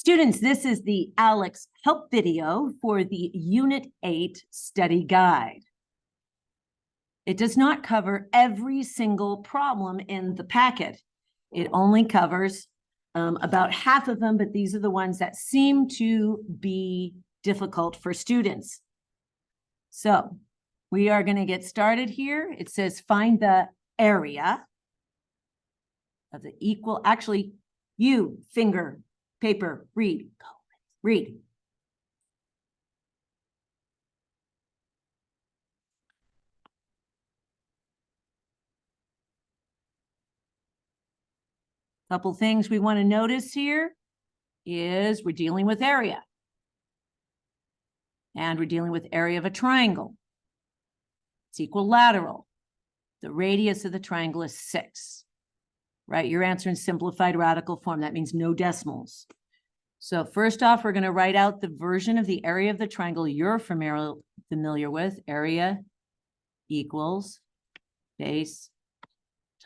Students, this is the ALEKS help video for the Unit 8 study guide. It does not cover every single problem in the packet. It only covers about half of them, but these are the ones that seem to be difficult for students. So we are going to get started here. It says find the area of the equal, actually, you, finger, paper, read, go, read. Couple things we want to notice here is we're dealing with area. And we're dealing with area of a triangle. It's equilateral. The radius of the triangle is 6. Right? Your answer in simplified radical form. That means no decimals. So first off, we're going to write out the version of the area of the triangle you're familiar with. Area equals base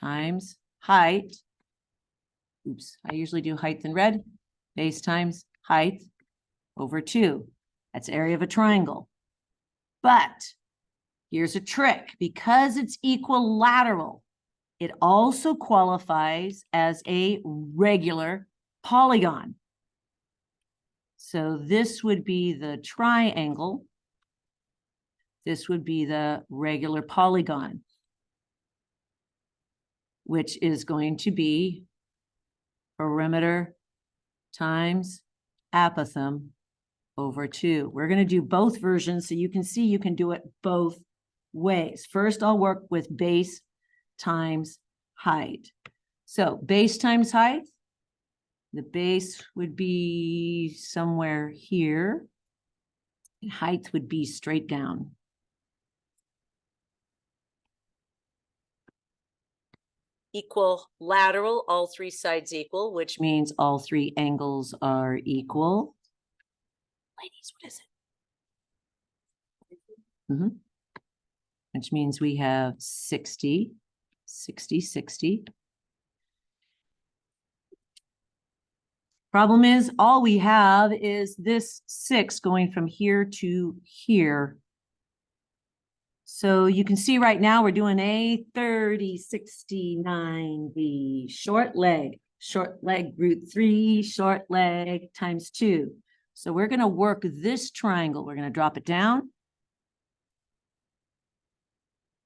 times height. Oops, I usually do height in red. Base times height over 2. That's area of a triangle. But here's a trick. Because it's equilateral, it also qualifies as a regular polygon. So this would be the triangle. This would be the regular polygon, which is going to be perimeter times apothem over 2. We're going to do both versions so you can see you can do it both ways. First, I'll work with base times height. So base times height, the base would be somewhere here, and height would be straight down. Equilateral, all 3 sides equal, which means all 3 angles are equal. Ladies, what is it? Which means we have 60, 60, 60. Problem is, all we have is this 6 going from here to here. So you can see right now we're doing a 30, 60, 90, short leg root 3, short leg times 2. So we're going to work this triangle. We're going to drop it down.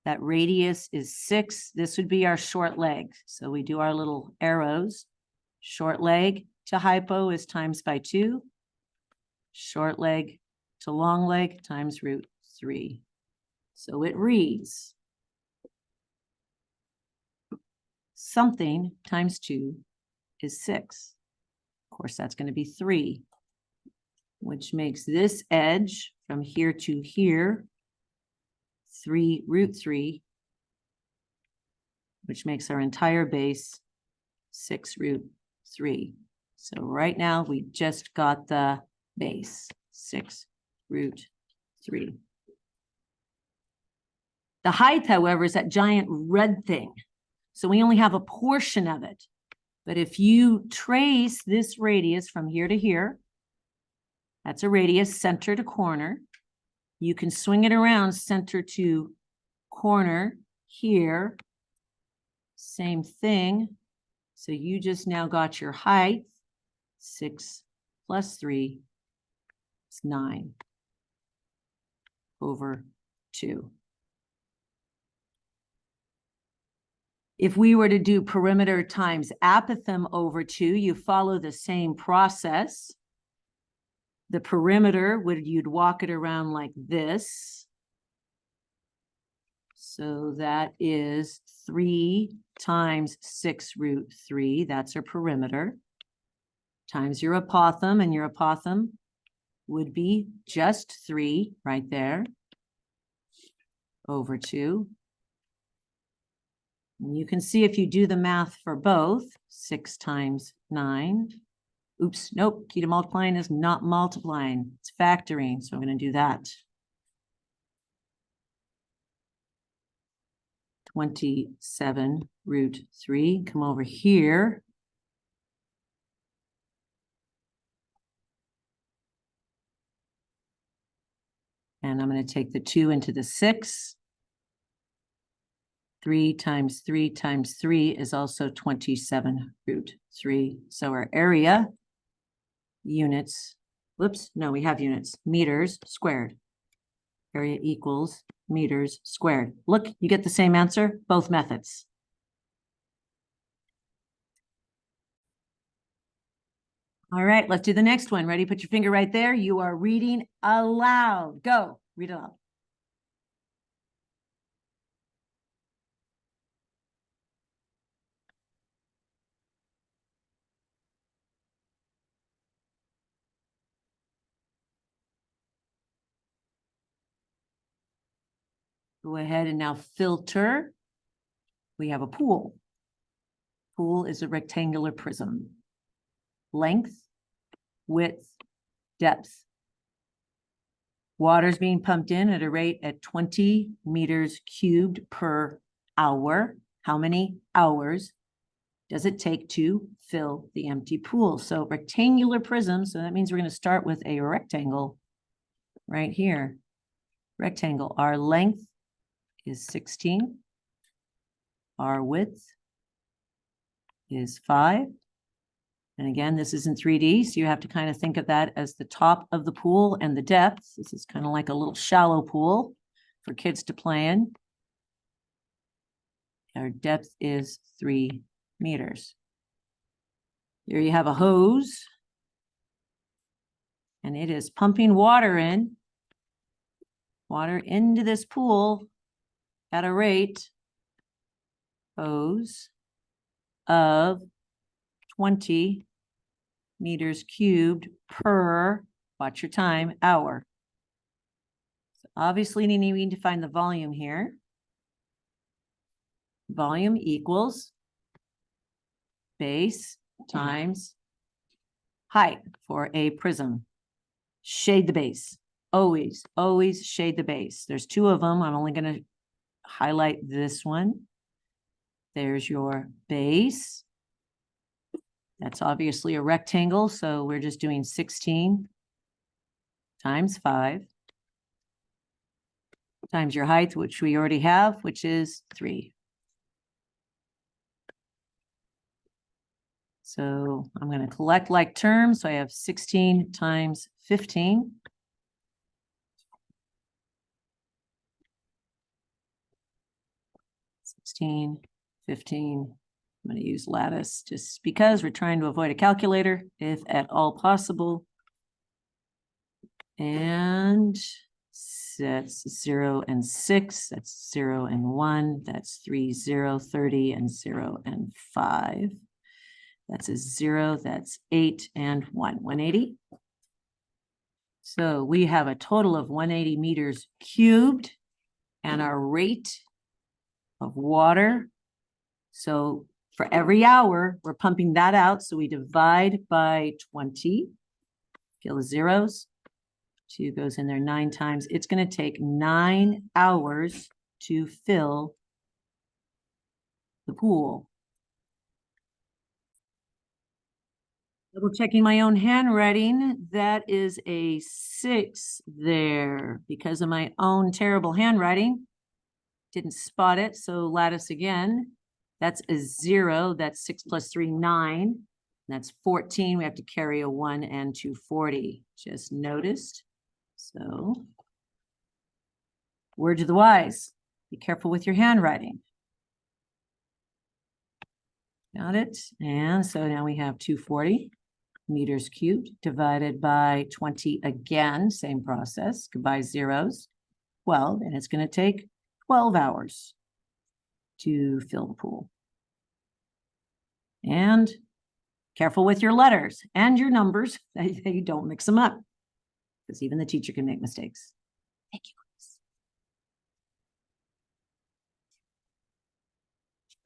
That radius is 6. This would be our short leg. So we do our little arrows. Short leg to hypo is times by 2. Short leg to long leg times root 3. So it reads something times 2 is 6. Of course, that's going to be 3, which makes this edge from here to here 3 root 3, which makes our entire base 6 root 3. So right now we just got the base 6 root 3. The height, however, is that giant red thing. So we only have a portion of it. But if you trace this radius from here to here, that's a radius center to corner. You can swing it around center to corner here. Same thing. So you just now got your height. 6 plus 3 is 9 over 2. If we were to do perimeter times apothem over 2, you follow the same process. The perimeter, you'd walk it around like this. So that is 3 times 6 root 3. That's our perimeter. Times your apothem, and your apothem would be just 3 right there over 2. And you can see if you do the math for both, 6 times 9. Oops, nope, key to multiplying is not multiplying, it's factoring, so I'm going to do that. 27 root 3, come over here. And I'm going to take the 2 into the 6. 3 times 3 times 3 is also 27 root 3. So our area units, whoops, no, we have units, meters squared. Area equals meters squared. Look, you get the same answer, both methods. All right, let's do the next one. Ready? Put your finger right there. You are reading aloud. Go, read aloud. Go ahead and now filter. We have a pool. Pool is a rectangular prism. Length, width, depth. Water's being pumped in at a rate at 20 meters cubed per hour. How many hours does it take to fill the empty pool? So rectangular prism, so that means we're going to start with a rectangle right here. Rectangle. Our length is 16. Our width is 5. And again, this is in 3D, so you have to kind of think of that as the top of the pool and the depth. This is kind of like a little shallow pool for kids to play in. Our depth is 3 meters. Here you have a hose, and it is pumping water into this pool at a rate, hose, of 20 meters cubed per, watch your time, hour. So obviously you need to find the volume here. Volume equals base times height for a prism. Shade the base. Always, always shade the base. There's 2 of them. I'm only going to highlight this one. There's your base. That's obviously a rectangle, so we're just doing 16 times 5 times your height, which we already have, which is 3. So I'm going to collect like terms. So I have 16 times 15. 16, 15. I'm going to use lattice just because we're trying to avoid a calculator, if at all possible. And that's 0 and 6. That's 0 and 1. That's 3, 0, 30, and 0 and 5. That's a 0. That's 8 and 1. 180. So we have a total of 180 meters cubed, and our rate of water. So for every hour, we're pumping that out. So we divide by 20. Feel the zeros. 2 goes in there 9 times. It's going to take 9 hours to fill the pool. Double checking my own handwriting. That is a 6 there because of my own terrible handwriting. Didn't spot it. So lattice again. That's a 0. That's 6 plus 3, 9. That's 14. We have to carry a 1 and 240. Just noticed. So, word to the wise. Be careful with your handwriting. Got it. And so now we have 240 meters cubed divided by 20 again. Same process. Goodbye zeros. 12. And it's going to take 12 hours to fill the pool. And careful with your letters and your numbers that you don't mix them up, because even the teacher can make mistakes. Thank you, Chris.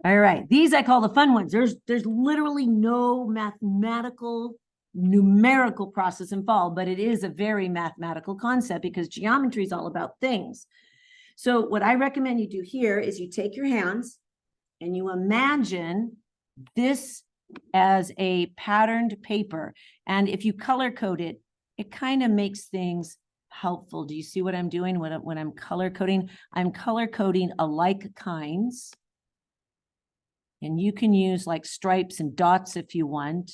All right, these I call the fun ones. There's literally no mathematical, numerical process involved, but it is a very mathematical concept because geometry is all about things. So what I recommend you do here is you take your hands and you imagine this as a patterned paper. And if you color code it, it kind of makes things helpful. Do you see what I'm doing when I'm color coding? I'm color coding alike kinds. And you can use like stripes and dots if you want.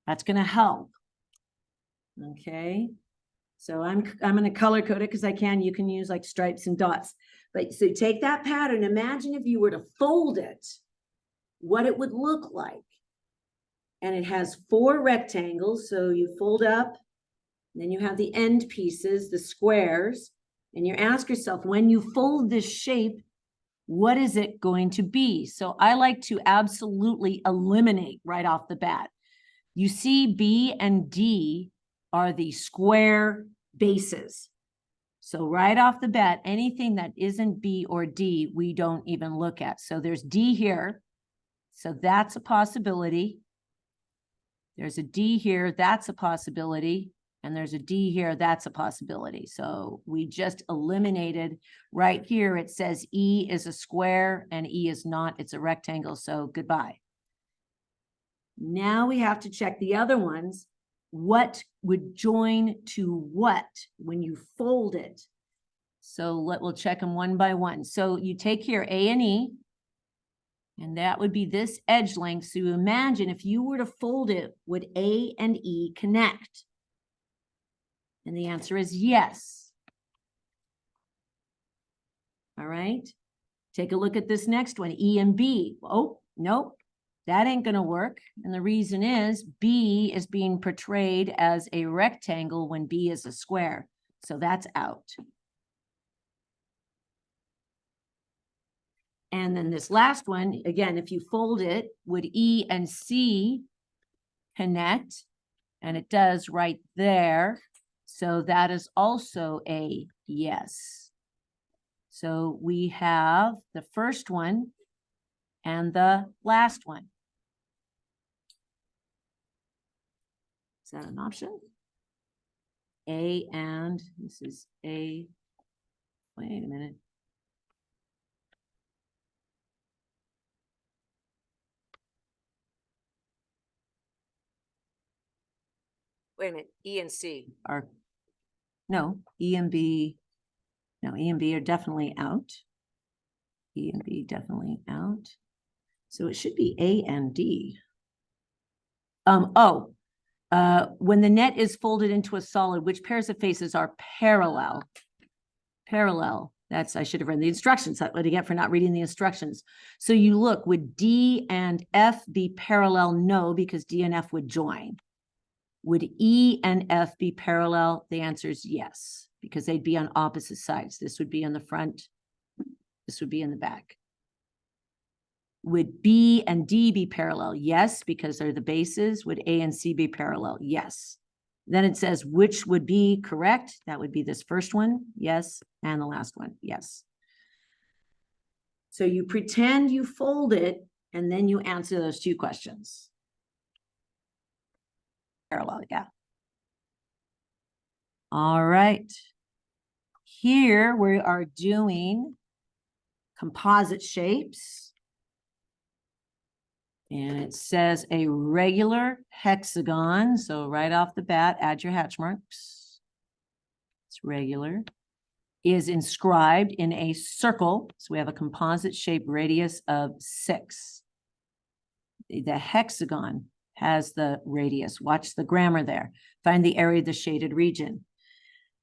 That's going to help. Okay. So I'm going to color code it because I can. You can use like stripes and dots. But so take that pattern. Imagine if you were to fold it, what it would look like. And it has 4 rectangles. So you fold up, and then you have the end pieces, the squares, and you ask yourself, when you fold this shape, what is it going to be? So I like to absolutely eliminate right off the bat. You see B and D are the square bases. So right off the bat, anything that isn't B or D, we don't even look at. So there's D here. So that's a possibility. There's a D here. That's a possibility. And there's a D here. That's a possibility. So we just eliminated right here. It says E is a square and E is not. It's a rectangle. So goodbye. Now we have to check the other ones. What would join to what when you fold it? So we'll check them one by one. So you take here A and E, and that would be this edge length. So you imagine if you were to fold it, would A and E connect? And the answer is yes. All right. Take a look at this next one, E and B. Oh, nope. That ain't going to work. And the reason is B is being portrayed as a rectangle when B is a square. So that's out. And then this last one, again, if you fold it, would E and C connect? And it does right there. So that is also a yes. So we have the first one and the last one. Is that an option? A and, this is A, wait a minute. Wait a minute, E and C are, no, E and B, no, E and B are definitely out. E and B definitely out. So it should be A and D. When the net is folded into a solid, which pairs of faces are parallel? Parallel. That's, I should have read the instructions. That's what I get for not reading the instructions. So you look, would D and F be parallel? No, because D and F would join. Would E and F be parallel? The answer is yes, because they'd be on opposite sides. This would be in the front. This would be in the back. Would B and D be parallel? Yes, because they're the bases. Would A and C be parallel? Yes. Then it says which would be correct. That would be this first one. Yes. And the last one. Yes. So you pretend you fold it and then you answer those 2 questions. Parallel, yeah. All right. Here we are doing composite shapes. And it says a regular hexagon. So right off the bat, add your hatch marks. It's regular. Is inscribed in a circle. So we have a composite shape radius of 6. The hexagon has the radius. Watch the grammar there. Find the area of the shaded region.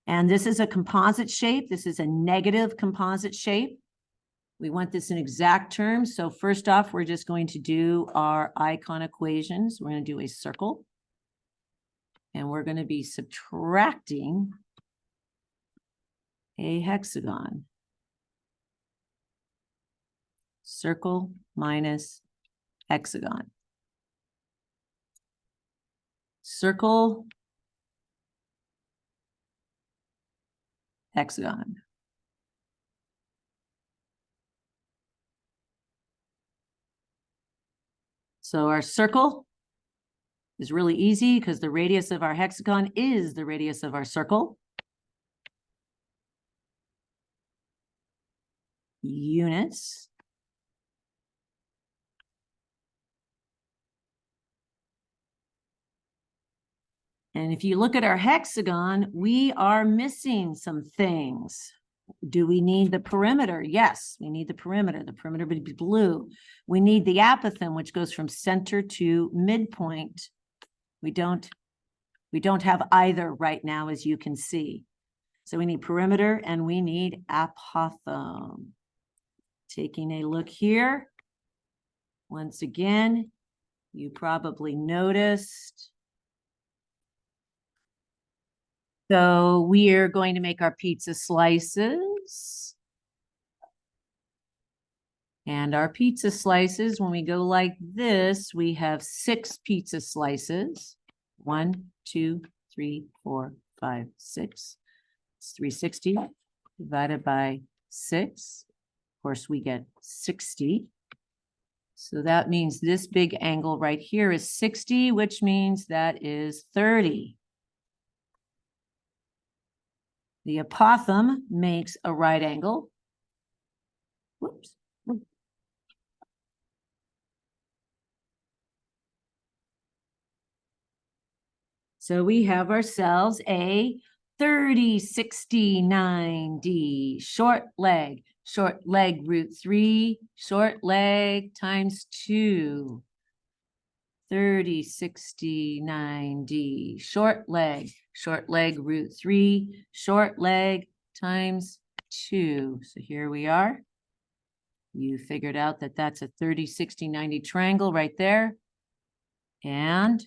And this is a composite shape. This is a negative composite shape. We want this in exact terms. So first off, we're just going to do our icon equations. We're going to do a circle. And we're going to be subtracting a hexagon. Circle minus hexagon. Circle, hexagon. So our circle is really easy because the radius of our hexagon is the radius of our circle. Units. And if you look at our hexagon, we are missing some things. Do we need the perimeter? Yes, we need the perimeter. The perimeter would be blue. We need the apothem, which goes from center to midpoint. We don't have either right now, as you can see. So we need perimeter and we need apothem. Taking a look here. Once again, you probably noticed. So we are going to make our pizza slices. And our pizza slices, when we go like this, we have 6 pizza slices. 1, 2, 3, 4, 5, 6. It's 360 divided by 6. Of course, we get 60. So that means this big angle right here is 60, which means that is 30. The apothem makes a right angle. Whoops. So we have ourselves a 30, 60, 90, short leg root 3, short leg times 2. 30, 60, 90, short leg root 3, short leg times 2. So here we are. You figured out that that's a 30, 60, 90 triangle right there. And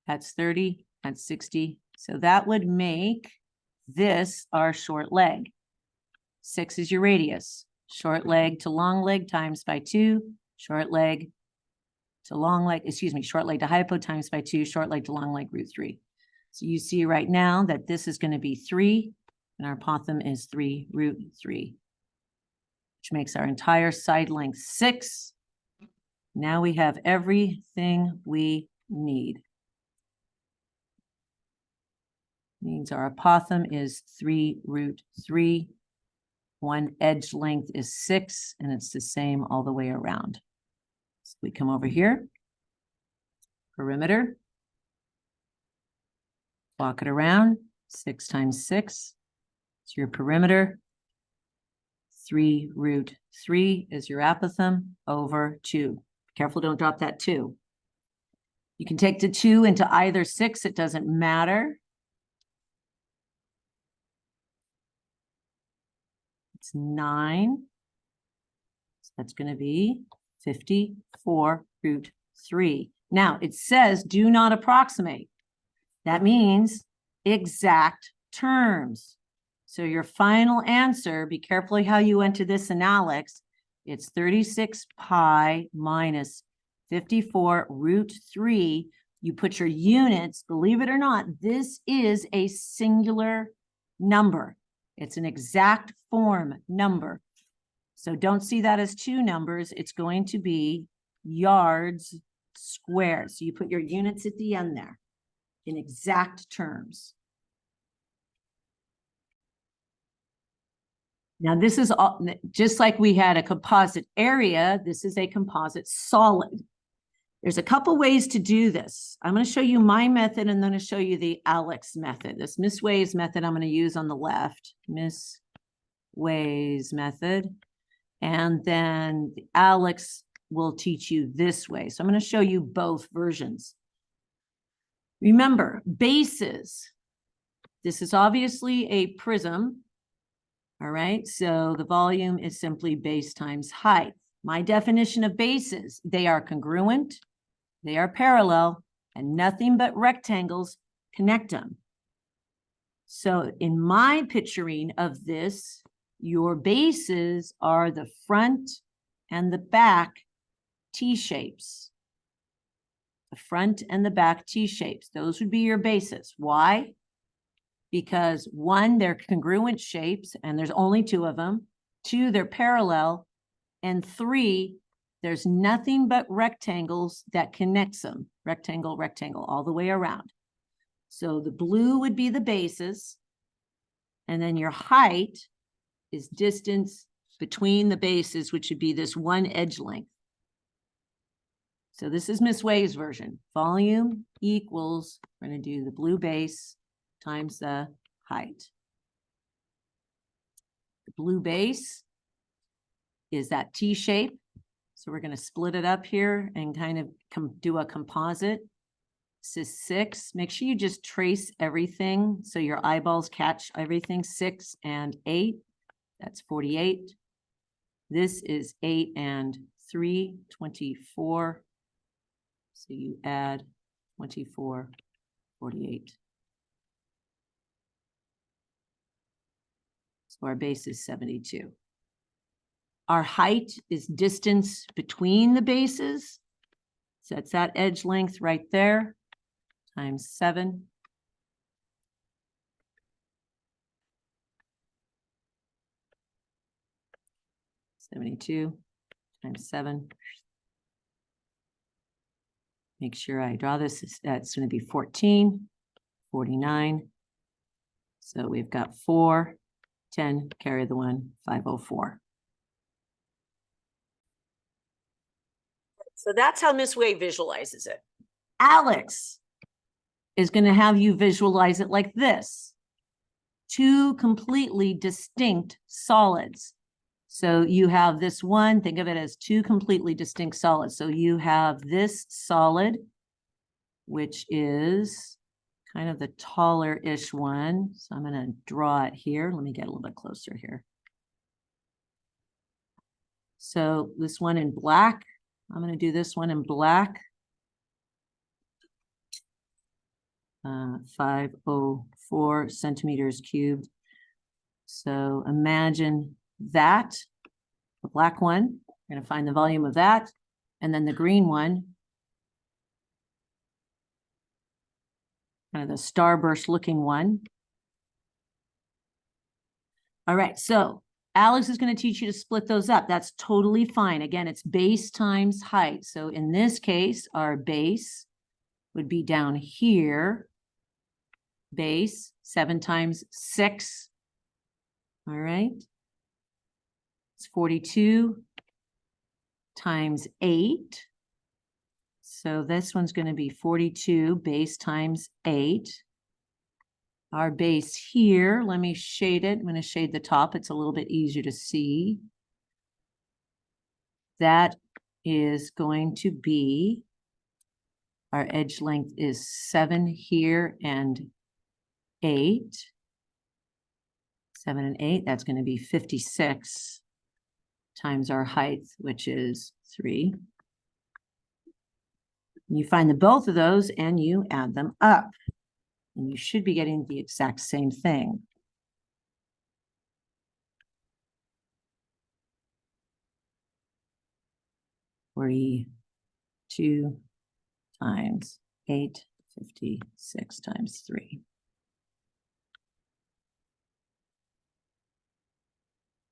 that's 30, that's 60. So that would make this our short leg. 6 is your radius. Short leg to long leg times by 2. Short leg to long leg, short leg to hypo times by 2. Short leg to long leg root 3. So you see right now that this is going to be 3. And our apothem is 3 root 3. Which makes our entire side length 6. Now we have everything we need. Means our apothem is 3 root 3. One edge length is 6, and it's the same all the way around. So we come over here, perimeter, walk it around, 6 times 6. It's your perimeter. 3 root 3 is your apothem over 2. Careful, don't drop that 2. You can take the 2 into either 6, it doesn't matter. It's 9. So that's going to be 54 root 3. Now, it says do not approximate. That means exact terms. So your final answer, be careful how you enter this in ALEKS. It's 36 pi minus 54 root 3. You put your units, believe it or not, this is a singular number. It's an exact form number. So don't see that as 2 numbers. It's going to be yards squared. So you put your units at the end there in exact terms. Now this is all, just like we had a composite area, this is a composite solid. There's a couple ways to do this. I'm going to show you my method and then I'll show you the ALEKS method. This Miss Way's method I'm going to use on the left. Miss Way's method. And then the ALEKS will teach you this way. So I'm going to show you both versions. Remember, bases. This is obviously a prism. All right, so the volume is simply base times height. My definition of bases, they are congruent, they are parallel, and nothing but rectangles connect them. So in my picturing of this, your bases are the front and the back T-shapes. The front and the back T-shapes. Those would be your bases. Why? Because 1, they're congruent shapes, and there's only 2 of them. 2, they're parallel. And 3, there's nothing but rectangles that connects them. Rectangle, rectangle, all the way around. So the blue would be the bases. And then your height is distance between the bases, which would be this one edge length. So this is Miss Way's version. Volume equals, we're going to do the blue base times the height. The blue base is that T shape. So we're going to split it up here and kind of do a composite. This is 6. Make sure you just trace everything so your eyeballs catch everything. 6 and 8, that's 48. This is 8 and 3, 24. So you add 24, 48. So our base is 72. Our height is distance between the bases. So that's that edge length right there, times 7. (72) times 7. Make sure I draw this. That's going to be 14, 49. So we've got 4, 10, carry the 1, 504. So that's how Miss Way visualizes it. Alex is going to have you visualize it like this. 2 completely distinct solids. So you have this one, think of it as 2 completely distinct solids. So you have this solid, which is kind of the taller-ish one. So I'm going to draw it here. Let me get a little bit closer here. So this one in black, I'm going to do this one in black. 504 centimeters cubed. So imagine that, the black one, we're going to find the volume of that, and then the green one, kind of the starburst looking one. All right, so Alex is going to teach you to split those up. That's totally fine. Again, it's base times height. So in this case, our base would be down here. Base, 7 times 6. All right. It's 42 times 8. So this one's going to be 42 base times 8. Our base here, let me shade it. I'm going to shade the top. It's a little bit easier to see. That is going to be, our edge length is 7 here and 8. 7 and 8, that's going to be 56 times our height, which is 3. You find the both of those and you add them up. And you should be getting the exact same thing. (42 times 8, 56 times 3.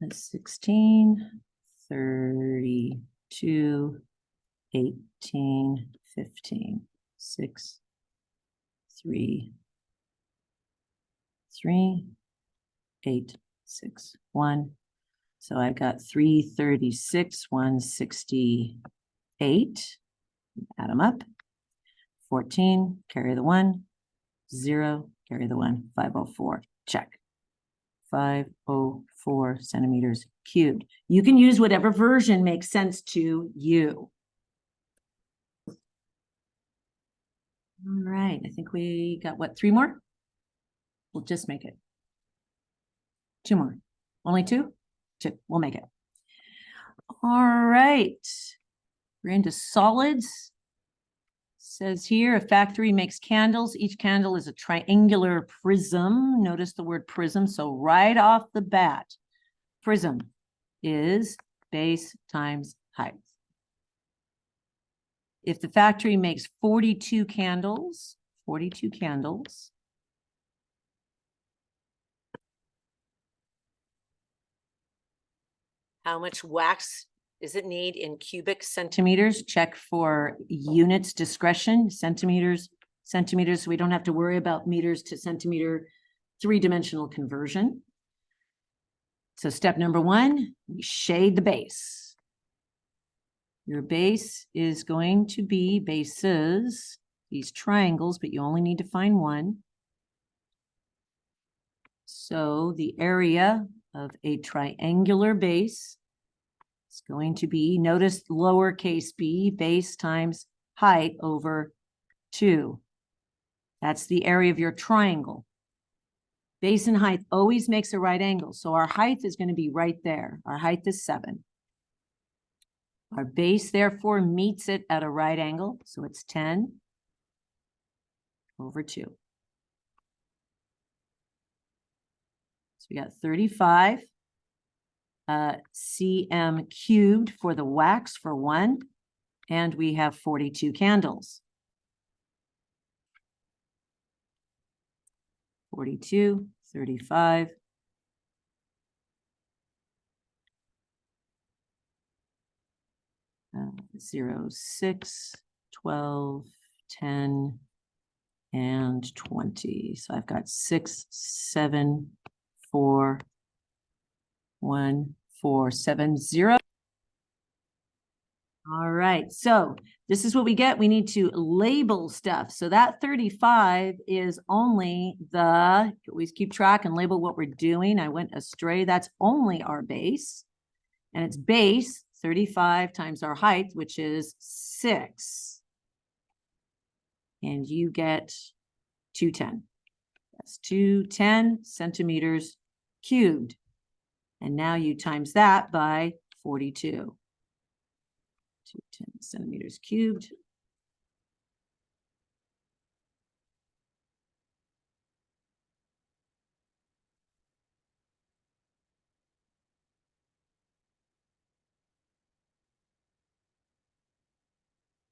That's 16, 32, 18, 15, 6, 3, 3, 8, 6, 1. So I got 336, 168. Add them up. 14, carry the 1. 0, carry the 1. 504. Check. 504 centimeters cubed. You can use whatever version makes sense to you. All right, I think we got, what, 3 more? We'll just make it. 2 more. Only 2? 2. We'll make it. All right. We're into solids. Says here, a factory makes candles. Each candle is a triangular prism. Notice the word prism. So right off the bat, prism is base times height. If the factory makes 42 candles, how much wax does it need in cubic centimeters? Check for units discretion, centimeters. So we don't have to worry about meters to centimeter 3-dimensional conversion. So step number 1, we shade the base. Your base is going to be bases, these triangles, but you only need to find one. So the area of a triangular base is going to be, notice lowercase b, base times height over 2. That's the area of your triangle. Base and height always makes a right angle. So our height is going to be right there. Our height is 7. Our base, therefore, meets it at a right angle. So it's 10 over 2. So we got 35 cm cubed for the wax for 1. And we have 42 candles. 42, 35. Uh, 0, 6, 12, 10, and 20. So I've got 6, 7, 4, 1, 4, 7, 0. All right, so this is what we get. We need to label stuff. So that 35 is only the, always keep track and label what we're doing. I went astray. That's only our base. And it's base 35 times our height, which is 6. And you get 210. That's 210 centimeters cubed. And now you times that by 42. 210 centimeters cubed.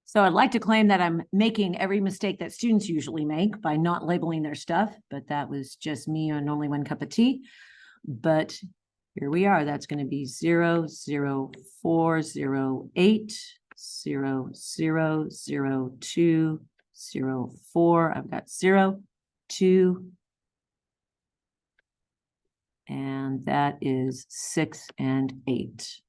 So I'd like to claim that I'm making every mistake that students usually make by not labeling their stuff, but that was just me and only 1 cup of tea. But here we are. That's going to be 0, 0, 4, 0, 8, 0, 0, 0, 2, 0, 4. I've got 0, 2, and that is 6 and 8.